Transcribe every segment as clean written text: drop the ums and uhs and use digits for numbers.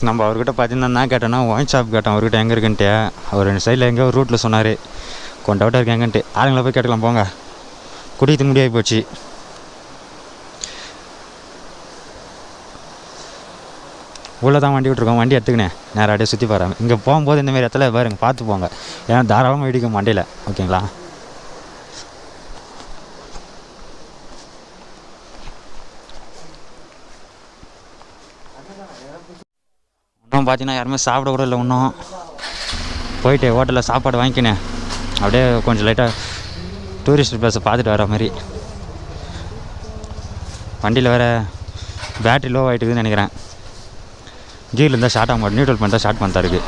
நம்ம அவர்கிட்ட பார்த்தீங்கன்னா கேட்டோன்னா ஒயின் ஷாப் கேட்டோம் அவர்கிட்ட எங்கே இருக்குன்ட்டு. அவர் 2 சைடில் எங்கே ஒரு ரூட்டில் சொன்னார். கொஞ்சம் டவுட்டாக இருக்கு எங்கன்ட்டு. ஆளுங்களை போய் கேட்டுக்கலாம் போங்க. குடித்து முடியாகி போச்சு. உள்ளே தான் வண்டி விட்டுருக்கோம். வண்டி எடுத்துக்கினேன் நேரம் அப்படியே சுற்றி பாருங்க. இங்கே போகும்போது இந்தமாரி இடத்துல பாருங்க பார்த்து போங்க. ஏன்னா தாராளமாக இடிக்கும் வண்டியில். ஓகேங்களா? இன்னும் பார்த்தீங்கன்னா யாருமே சாப்பிட கூட இல்லை. இன்னும் போயிட்டு ஹோட்டலில் சாப்பாடு வாங்கிக்கினேன். அப்படியே கொஞ்சம் லைட்டாக டூரிஸ்ட் பிளேஸை பார்த்துட்டு வர மாதிரி. வண்டியில் வேறு பேட்ரி லோ ஆகிட்டுக்குதுன்னு நினைக்கிறேன். கீரில் இருந்தால் ஷார்ட் ஆக மாட்டேன். நியூட்ரல் பண்ணிட்டா ஷார்ட் பண்ணிட்டா இருக்குது.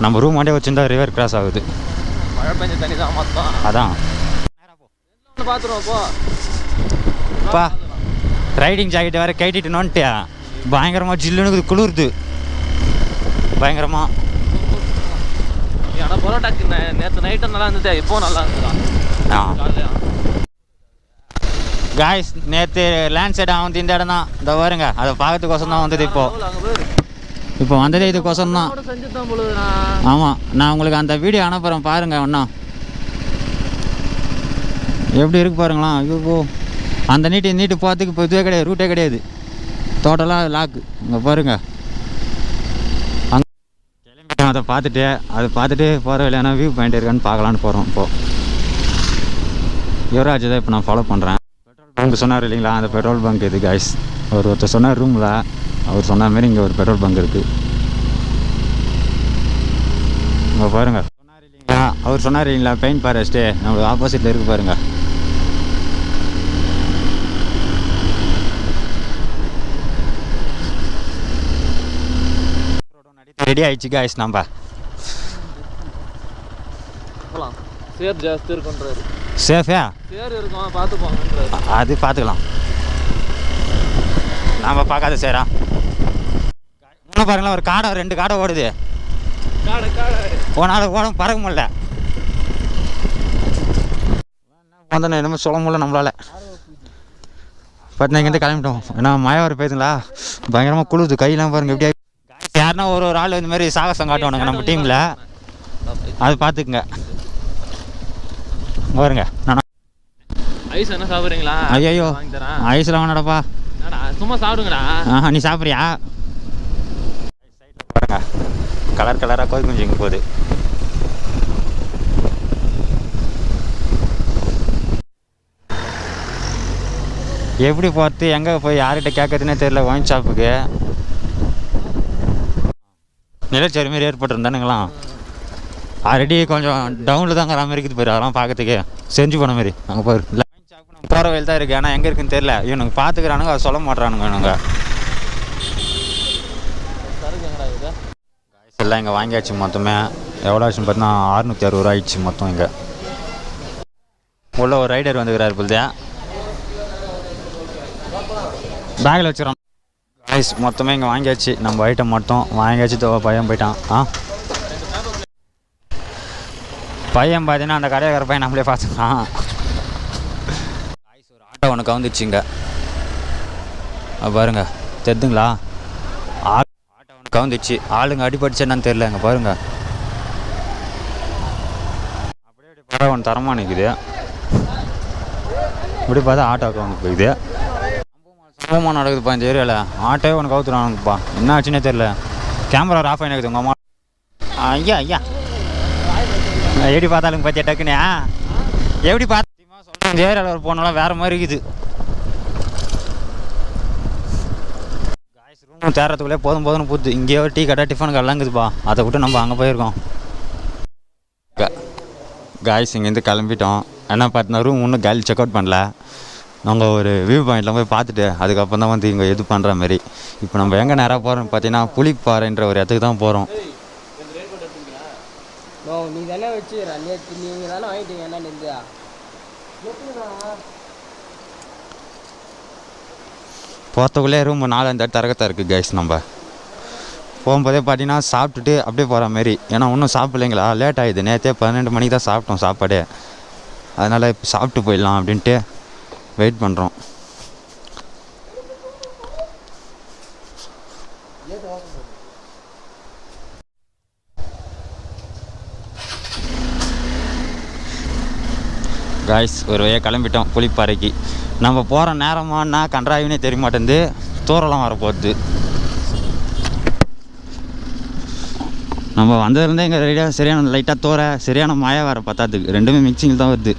நம்ம ரூம் வண்டியை வச்சுருந்தா ரிவர் கிராஸ் ஆகுது. மழை பெஞ்ச தண்ணி தான் மொத்தம். அதான் பார்த்துருவோம்ப்பா. ரைடிங் ஜாக்கெட் வேறு கைட்டிட்டு நோன்ட்டியா பயங்கரமாக ஜில்லுன்னு குளிருது பயங்கரமாக. ஆனால் பரோட்டாக்கு நேற்று நைட்டும் நல்லா இருந்தது. இப்போ நல்லா இருந்துதா? காய்ஸ் நேற்று லேண்ட் சைட் வந்து இந்த இடம் தான். இந்த பாருங்க அதை பார்க்கறதுக்கோசம் தான் வந்தது. இப்போ வந்ததே இதுக்கோசம் தான். ஆமாம், நான் உங்களுக்கு அந்த வீடியோ அனுப்புகிறேன் பாருங்கள். ஒன்றா எப்படி இருக்கு பாருங்களா. ஐயோ அந்த நீட்டு போகிறதுக்கு இப்போ இதுவே கிடையாது, ரூட்டே கிடையாது. டோட்டலாக லாக்கு. இங்கே பாருங்கள். அங்கே கிளம்பிட்டோம். அதை பார்த்துட்டு போகிற வழியான வியூ பாயிண்ட் இருக்கான்னு பார்க்கலான்னு போகிறோம். இப்போது யுவராஜ் தான் இப்போ நான் ஃபாலோ பண்ணுறேன். பெட்ரோல் பங்க் சொன்னார் இல்லைங்களா, அந்த பெட்ரோல் பங்க் இது காய்ஸ். ஒருத்தர் சொன்னார் ரூமில், அவர் சொன்ன மாரி இங்கே ஒரு பெட்ரோல் பங்க் இருக்குது. இங்கே பாருங்கள். சொன்னார் இல்லைங்களா, அவர் சொன்னார் இல்லைங்களா பெயின் ஃபாரஸ்ட்டு நம்மளுக்கு ஆப்போசிட்டில் இருக்குது பாருங்கள். ரெடி ஆயிடுச்சு காய்ஸ். நம்ம சேர் ஜாஸ்தி இருக்குன்றாரு. சேஃபா சேர் இருக்கும் பார்த்துப்போங்கன்றாரு. அது பார்த்துக்கலாம். நாம் பார்க்காத சேரா இன்னும் பாருங்களா. ஒரு காடை 2 காடை ஓடுது. போனாலும் ஓடும் பறக்க முடியல. வந்தோம் என்னமோ சொல்ல முடியல நம்மளால். பார்த்தீங்கன்னா இங்கேருந்து கிளம்பிட்டோம். ஏன்னா மழை வர போயிருங்களா, பயங்கரமாக குளிருது. கையெல்லாம் பாருங்கள் எப்படியா. யாருன்னா ஒரு ஆள் இந்த மாதிரி சாகசம் காட்டுவானுங்க நம்ம டீமில். அது பார்த்துக்குங்க பாருங்க. ஐஸ் என்ன சாப்பிட்றீங்களா? ஐயோ ஐஸ்லாம் வேணாடப்பா, சும்மா சாப்பிடுங்கடா. நீ சாப்பிட்றியா? பாருங்க கலர் கலராக கோயில் குஞ்சு இங்கே போகுது. எப்படி பார்த்து எங்கே போய் யார்கிட்ட கேட்கறதுனே தெரியல. ஒயின் ஷாப்புக்கு நிலச்சரி மாரி ஏற்பட்டுருந்தானுங்களாம். ஆல்ரெடி கொஞ்சம் டவுனில் தாங்கிற மாதிரி இருக்குது போயிரு. அதெல்லாம் பார்க்கறதுக்கு செஞ்சு போன மாதிரி. அங்கே போயிரு இல்லை போகிற வயல் தான் இருக்குது. ஆனால் எங்கே இருக்குன்னு தெரியல. இவனுக்கு பார்த்துக்கிறானுங்க, அதை சொல்ல மாட்டுறானுங்க இவனுங்க. எல்லாம் இங்கே வாங்கியாச்சு. மொத்தமே எவ்வளோ ஆச்சுன்னு பார்த்தீங்கன்னா 660 ரூபா ஆயிடுச்சு மொத்தம். இங்கே உள்ள ஒரு ரைடர் வந்துக்கிறாரு போல்தே. பேக்கில் வச்சுக்கிறோம் காய்ஸ். மொத்தமே இங்கே வாங்கியாச்சு. நம்ம ஐட்டம் மட்டும் வாங்கியாச்சு. பையன் போயிட்டான். பையன் பார்த்தீங்கன்னா அந்த கடையாக்கிற பையன் நம்மளே பார்த்துக்கலாம். காய்ஸ் ஒரு ஆட்டோ ஒன்று கவுந்துச்சு இங்கே பாருங்க. தெரிதுங்களா? ஆட்டோ ஒன்று கவுந்துச்சு. ஆளுங்க அடிபடிச்சு என்னன்னு தெரியல. இங்கே பாருங்க அப்படியே படம் ஒன்று தரமாக நிற்குது. இப்படி பார்த்தா ஆட்டோ கவுந்து போகுது. சம்பவமாக நடக்குதுப்பா இந்த ஏரியாவில். ஆட்டோவே ஒன்று கவுத்துறானுங்கப்பா. என்ன ஆச்சுன்னே தெரியல. கேமரா ஆஃப் ஆகினக்குது உங்கள் அம்மா. ஐயா எப்படி பார்த்தாலுங்க பார்த்தியா டக்குனே? எப்படி பார்த்தீமா சொல்கிறேன். இந்த ஏரியாவில் போனாலும் வேறு மாதிரி இருக்குது. காய்ஸ் ரூம் தேடுறதுக்குள்ளே போதும்னு போகுது. இங்கேயே ஒரு டீ கடை டிஃபன் கடைலாங்குதுப்பா. அதை விட்டு நம்ம அங்கே போயிருக்கோம். காய்ஸ் இங்கேருந்து கிளம்பிட்டோம். என்ன பார்த்தீங்கன்னா ரூம் இன்னும் காலி செக் அவுட் பண்ணல. நாங்கள் ஒரு வியூ பாயிண்டில் போய் பார்த்துட்டு அதுக்கப்புறம் தான் வந்து இங்கே இது பண்ணுற மாதிரி. இப்போ நம்ம எங்கே நேராக போகிறோம் பார்த்தீங்கன்னா புலிப்பாறைன்ற ஒரு இடத்துக்கு தான் போகிறோம். நீ தானே வச்சுக்கிறா நேற்று நீங்கள் தானே வாங்கிட்டீங்க. என்ன நெஞ்சா போகிறதுக்குள்ளே ரூம் 4-5 தரகத்தான் இருக்குது கைஸ். நம்ம போகும்போதே பார்த்தீங்கன்னா சாப்பிட்டுட்டு அப்படியே போகிற மாதிரி. ஏன்னா இன்னும் சாப்பிட்லைங்களா, லேட் ஆகிடுது. நேற்றே 12 மணிக்கு தான் சாப்பிட்டோம் சாப்பாடு. அதனால் இப்போ சாப்பிட்டு போயிடலாம் அப்படின்ட்டு வெயிட் பண்ணுறோம். காய்ஸ் ஒரு வழியாக கிளம்பிட்டோம் புளிப்பாறைக்கு. நம்ம போகிற நேரமானா கன்றாவினே தெரிய மாட்டேங்குது. தூரெல்லாம் வரப்போகுது. நம்ம வந்ததுலேருந்தே எங்கள் ரெடியாக சரியான லைட்டாக தூர சரியான மழை வர பார்த்தாதுக்கு ரெண்டுமே மிக்சிங்கில் தான் வருது.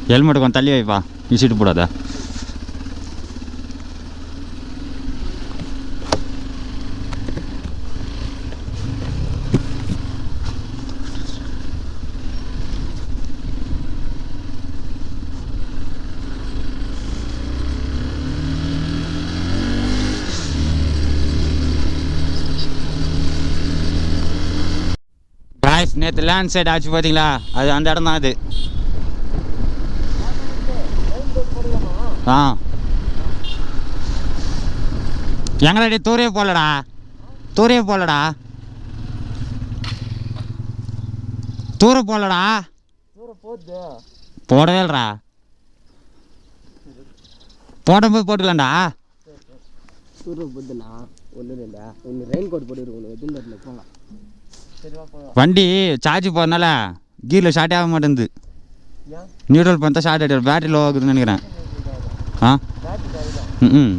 ஹெல்மெட்டு கொஞ்சம் தள்ளி வைப்பா, இசிட்டு போடாத. நேற்று லேண்ட் சைடு ஆச்சு பார்த்தீங்களா, அது அந்த இடம் தான் அது. ஆ எங்கடா தூரே போடலடா, தூரே போடலடா, தூர போடலடா, போடவே இல்லடா. போடும்போது போட்டுக்கலாம்டா. தூர போதுண்ணா ஒன்றும் இல்லைடா. ஒன்று ரெயின் கோட் போட்டுருக்கோம். எதுவும் போங்க. வண்டி சார்ஜ் போகிறதுனால கீரில் ஷார்ட்டே ஆக மாட்டேங்குது. நியூட்ரல் பண்ணா ஷார்ட் ஆகிடும். பேட்டரி லோ ஆகுதுன்னு நினைக்கிறேன். ஆ ம்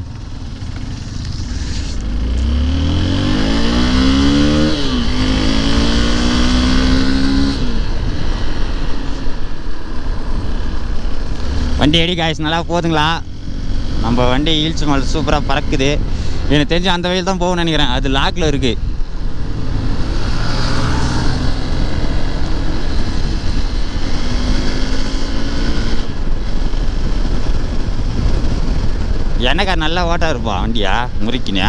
வண்டி எடி காய்ஸ் நல்லா போகுதுங்களா? நம்ம வண்டி ஹீல்ஸ் மேலே சூப்பராக பறக்குது. எனக்கு தெரிஞ்சு அந்த வழியில் தான் போகணும்னு நினைக்கிறேன். அது லாக்கில் இருக்குது. என்னக்கா நல்லா ஓட்டா இருப்பா வண்டியா முறிக்கினியா?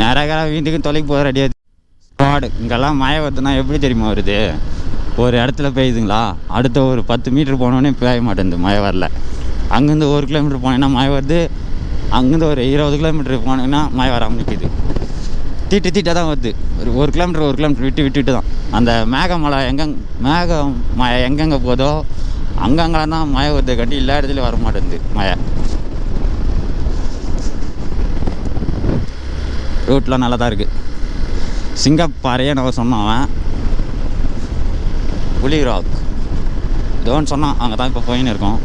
நேராக வீட்டுக்கும் தொலைக்கு போக ரெடியாது. ஸ்குவாடு இங்கெல்லாம் மழை வருதுன்னா எப்படி தெரியுமா வருது? ஒரு இடத்துல பெய்யுதுங்களா, அடுத்த ஒரு 10 மீட்டர் போனோடனே பெய்ய மாட்டேங்குது, மழை வரல. அங்கேருந்து 1 கிலோமீட்டர் போனேன்னா மழை வருது. அங்கேருந்து ஒரு 20 கிலோமீட்டர் போனீங்கன்னா மழை வராமல் நிற்கிது. தீட்டாக தான் வருது. ஒரு கிலோமீட்டர் விட்டு தான். அந்த மேகமலை மழை எங்கெங்கே போதோ அங்கங்கெல்லாம் தான் மழை வருது. கட்டி எல்லா இடத்துலையும் வர மாட்டேங்குது மழை. ரூட்லாம் நல்லா தான் இருக்குது. சிங்கப்பாறையே நம்ம சொன்னான் அவன். புலி ராக் இதோன்னு சொன்னான். அங்கே தான் இப்போ போயின்னு இருக்கோம்.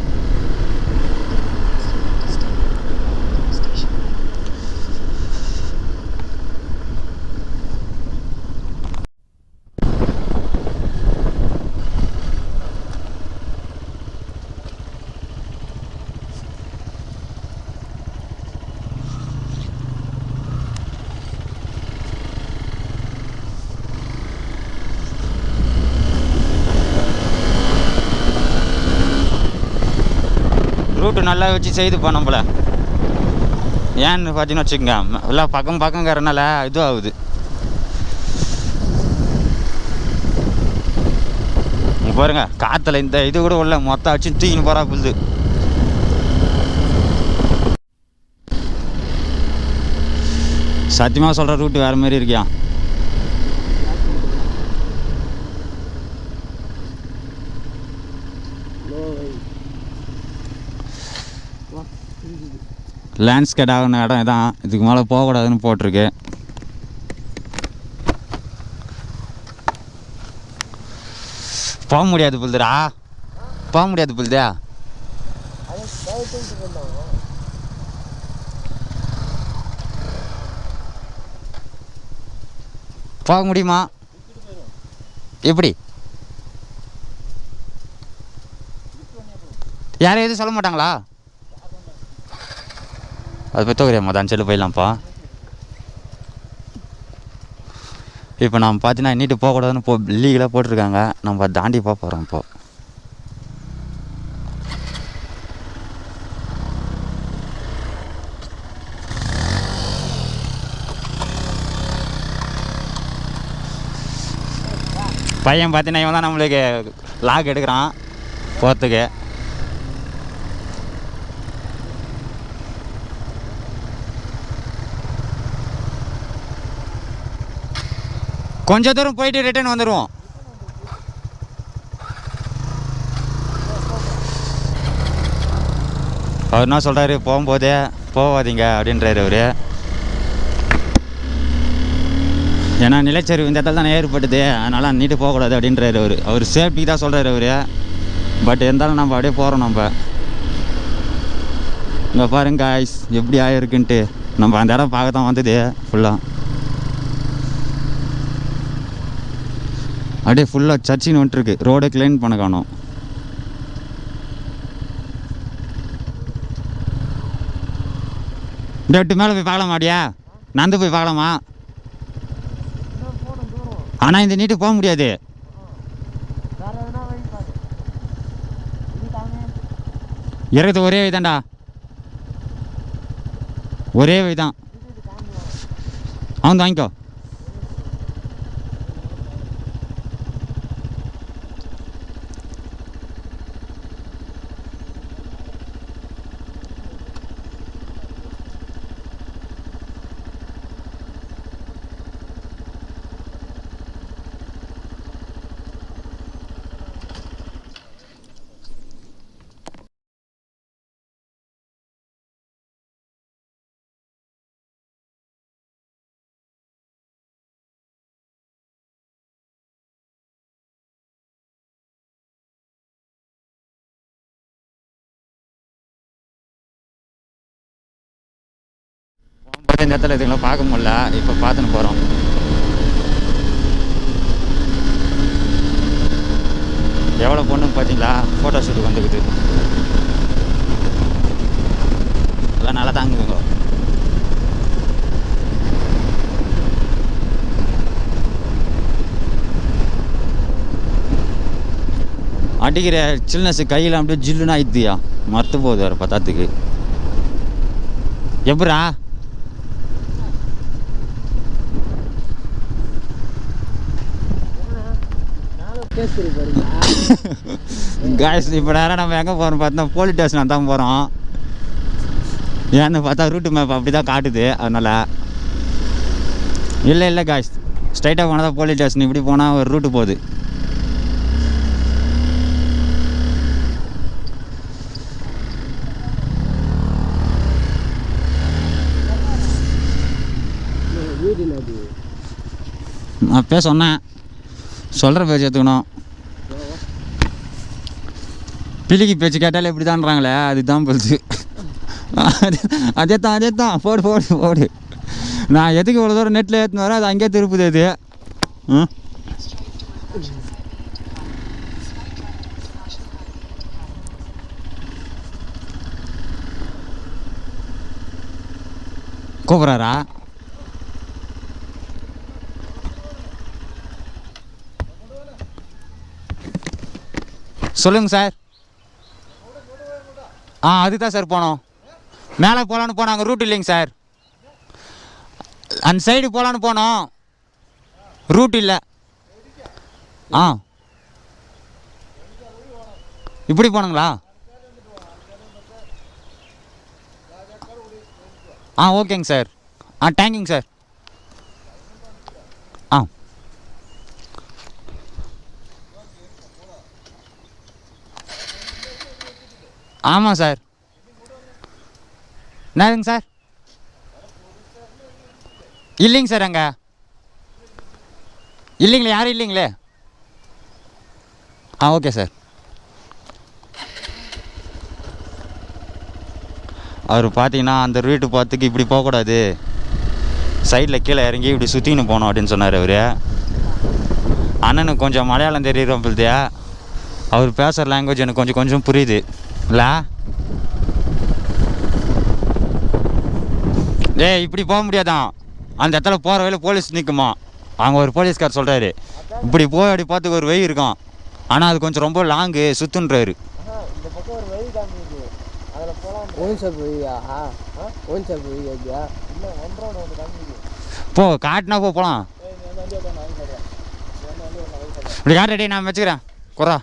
ரூட்டு நல்லா வச்சு செய்துப்பா நம்மள. ஏன்னு பார்த்தீங்கன்னு வச்சுக்கோங்க, எல்லாம் பக்கங்கிறனால இது ஆகுது. பாருங்க காற்றுல இந்த இது கூட உள்ள மொத்தம் வச்சு தூக்கின்னு போகிறா புல்து. சத்தியமாக சொல்கிற ரூட்டு வேறு மாதிரி இருக்கியா? லேண்ட்ஸ்கேட் ஆகின இடம் இதான். இதுக்கு மேலே போகக்கூடாதுன்னு போட்டிருக்கு. போக முடியாது புல்துடா, போக முடியாது புல்தா. போக முடியுமா? எப்படி? யாரும் எதுவும் சொல்ல மாட்டாங்களா? அது போய் தோக்குறியாம்மா தான் சொல்லி போயிடலாம்ப்பா. இப்போ நம்ம பார்த்தீங்கன்னா இன்னிட்டு போகக்கூடாதுன்னு லீகலாக போட்டிருக்காங்க. நம்ம தாண்டி போக போகிறோம். இப்போ பையன் பார்த்தீங்கன்னா இவன் தான் நம்மளுக்கு லாக் எடுக்கிறான் போகிறதுக்கு. கொஞ்சம் தூரம் போயிட்டு ரிட்டர்ன் வந்துடுவோம். அவர் என்ன சொல்கிறாரு, போகும்போதே போகாதீங்க அப்படின்றாரு அவர். ஏன்னா நிலச்சரிவு இந்த இடத்துல தானே ஏற்பட்டுது, அதனால் அன்னிட்டு போகக்கூடாது அப்படின்றாரு அவர். அவர் சேஃப்டிக்கு தான் சொல்கிறாரு அவர். பட் இருந்தாலும் நம்ம அப்படியே போகிறோம். நம்ம இங்கே பாருங்க காய்ஸ் எப்படி ஆகிருக்குன்ட்டு. நம்ம அந்த இடம் பார்க்க தான் வந்தது ஃபுல்லாக. அப்படியே ஃபுல்லாக சர்ச்சின்னு வந்துட்டுருக்கு. ரோடை க்ளீன் பண்ண காணோம். இந்த விட்டு மேலே போய் பார்க்கலாமா? அப்படியா நடந்து போய் பார்க்கலாமா? ஆனால் இந்த நீட்டு போக முடியாது. இறகுது ஒரே வழி தான்டா, ஒரே வழி தான். அவன் வாங்கிக்கோ. இந்த இடத்துல இதுங்களை பார்க்க முடியல, இப்போ பார்த்துன்னு போகிறோம். எவ்வளோ பொண்ணுன்னு பார்த்தீங்களா? ஃபோட்டோ ஷூட்டுக்கு வந்துக்குது. எல்லாம் நல்லா தாங்குதுங்க. அடிக்கிற சில்னஸ் கையில் அப்படியே ஜில்லுன்னு ஆயிடுதியா, மறுத்து போகுது வேறு பத்தாத்துக்கு. எப்படா காய்ஸ் இப்போ நேரம் நம்ம எங்கே போகிறோம் பார்த்தா போலீஸ் ஸ்டேஷன் தான் போகிறோம். ஏன்னு பார்த்தா ரூட்டு மேப் அப்படி தான் காட்டுது, அதனால். இல்லை காய்ஸ், ஸ்ட்ரைட்டாக போனால் தான் போலீஸ் ஸ்டேஷன். இப்படி போனால் ஒரு ரூட்டு போகுது. நான் அப்பயே சொன்னேன், சொல்கிற பேச்சு எடுத்துக்கணும். பிள்ளைக்கு பேச்சு கேட்டாலே இப்படி தான்றாங்களே, அதுதான் போகுது. அதே தான் போடு. நான் எதுக்கு இவ்வளோ தூரம் நெட்டில் ஏற்றுன்னு வரேன், அது அங்கேயே திருப்புது அது. கூப்பிட்றாரா? சொல்லுங்கள் சார். அதுதான் சார் போனோம். மேலே போகலான்னு போனோம், அங்கே ரூட் இல்லைங்க சார். அந்த சைடு போகலான்னு போனோம், ரூட் இல்லை. இப்படி போனங்களா? ஓகேங்க சார். தேங்க்யூங்க சார். ஆமாம் சார். என்னதுங்க சார்? இல்லைங்க சார், அங்கே இல்லைங்களே, யாரும் இல்லைங்களே. Okay sir. அவர் பார்த்தீங்கன்னா அந்த ரூட்டு பார்த்துக்கு இப்படி போகக்கூடாது, சைடில் கீழே இறங்கி இப்படி சுற்றின்னு போகணும் அப்படின்னு சொன்னார் அவர். அண்ணனுக்கு கொஞ்சம் மலையாளம் தெரியுறோம் பிள்ளையா, அவர் பேசுகிற லாங்குவேஜ் எனக்கு கொஞ்சம் புரியுது இல்லை. இப்படி போக முடியாதான், அந்த இடத்துல போகிற வழியில் போலீஸ் நிற்குமா. அங்கே ஒரு போலீஸ்கார் சொல்கிறாரு, இப்படி போய் அப்படி பார்த்துக்கு ஒரு வழி இருக்கும், ஆனால் அது கொஞ்சம் ரொம்ப லாங்கு சுற்றுன்றாரு. போ காட்டினா போகலாம். இப்படி காட்டுறே, நான் வச்சுக்கிறேன் குறா.